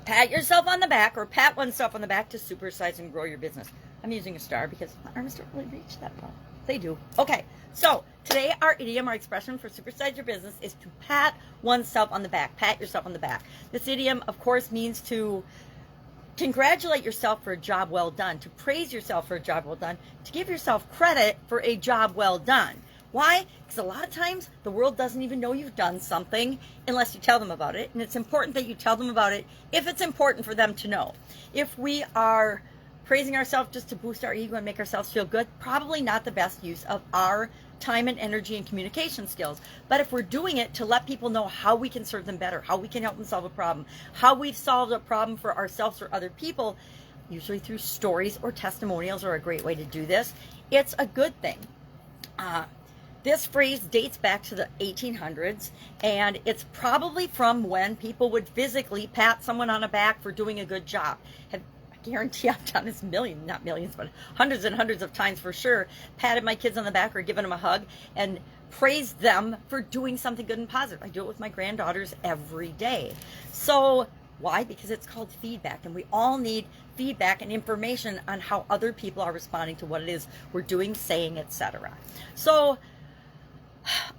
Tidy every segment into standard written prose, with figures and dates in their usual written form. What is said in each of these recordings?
Pat yourself on the back, or pat oneself on the back to supersize and grow your business. I'm using a star because my arms don't really reach that far. They do. Okay, so today our idiom, our expression for supersize your business is to pat oneself on the back. Pat yourself on the back. This idiom, of course, means to congratulate yourself for a job well done, to praise yourself for a job well done, to give yourself credit for a job well done. Why? Because a lot of times the world doesn't even know you've done something unless you tell them about it. And it's important that you tell them about it if it's important for them to know. If we are praising ourselves just to boost our ego and make ourselves feel good, probably not the best use of our time and energy and communication skills. But if we're doing it to let people know how we can serve them better, how we can help them solve a problem, how we've solved a problem for ourselves or other people, usually through stories or testimonials are a great way to do this, it's a good thing. This phrase dates back to the 1800s, and it's probably from when people would physically pat someone on the back for doing a good job. I guarantee I've done this not millions, but hundreds and hundreds of times for sure. Patted my kids on the back or given them a hug and praised them for doing something good and positive. I do it with my granddaughters every day. So why? Because it's called feedback, and we all need feedback and information on how other people are responding to what it is we're doing, saying, etc. So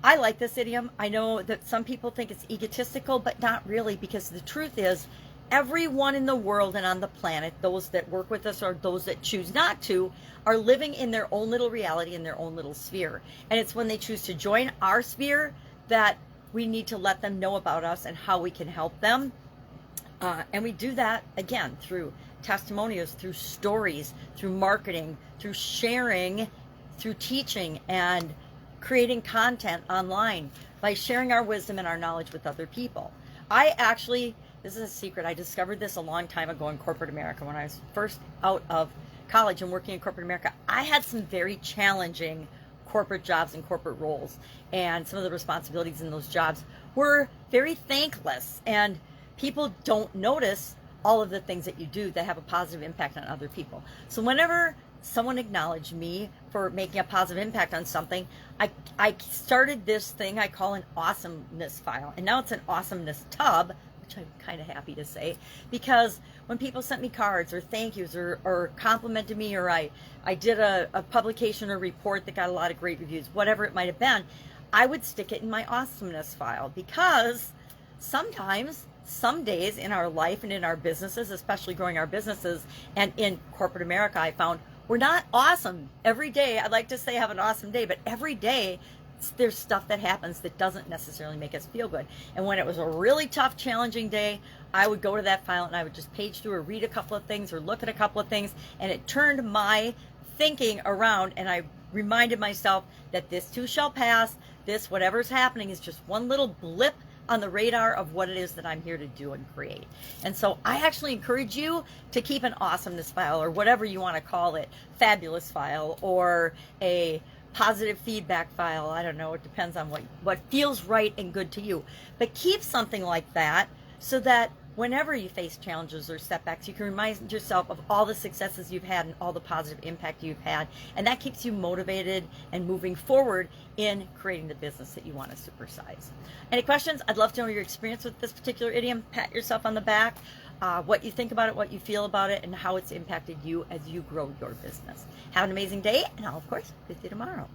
I like this idiom. I know that some people think it's egotistical, but not really, because the truth is everyone in the world and on the planet, those that work with us or those that choose not to, are living in their own little reality, in their own little sphere. And it's when they choose to join our sphere that we need to let them know about us and how we can help them. And we do that, again, through testimonials, through stories, through marketing, through sharing, through teaching, and creating content online, by sharing our wisdom and our knowledge with other people. This is a secret, I discovered this a long time ago in corporate America. When I was first out of college and working in corporate America, I had some very challenging corporate jobs and corporate roles, and some of the responsibilities in those jobs were very thankless, and people don't notice all of the things that you do that have a positive impact on other people. So whenever someone acknowledged me for making a positive impact on something, I started this thing I call an awesomeness file. And now it's an awesomeness tub, which I'm kind of happy to say, because when people sent me cards or thank yous or complimented me, or I did a publication or report that got a lot of great reviews, whatever it might have been, I would stick it in my awesomeness file, because sometimes, some days in our life and in our businesses, especially growing our businesses and in corporate America, I found we're not awesome every day. I'd like to say have an awesome day, but every day there's stuff that happens that doesn't necessarily make us feel good. And when it was a really tough, challenging day, I would go to that file and I would just page through or read a couple of things or look at a couple of things, and it turned my thinking around, and I reminded myself that this too shall pass. This, whatever's happening, is just one little blip on the radar of what it is that I'm here to do and create. And so I actually encourage you to keep an awesomeness file, or whatever you want to call it, fabulous file, or a positive feedback file. I don't know, it depends on what feels right and good to you. But keep something like that so that whenever you face challenges or setbacks, you can remind yourself of all the successes you've had and all the positive impact you've had. And that keeps you motivated and moving forward in creating the business that you want to supersize. Any questions? I'd love to know your experience with this particular idiom. Pat yourself on the back, what you think about it, what you feel about it, and how it's impacted you as you grow your business. Have an amazing day, and I'll, of course, see you tomorrow.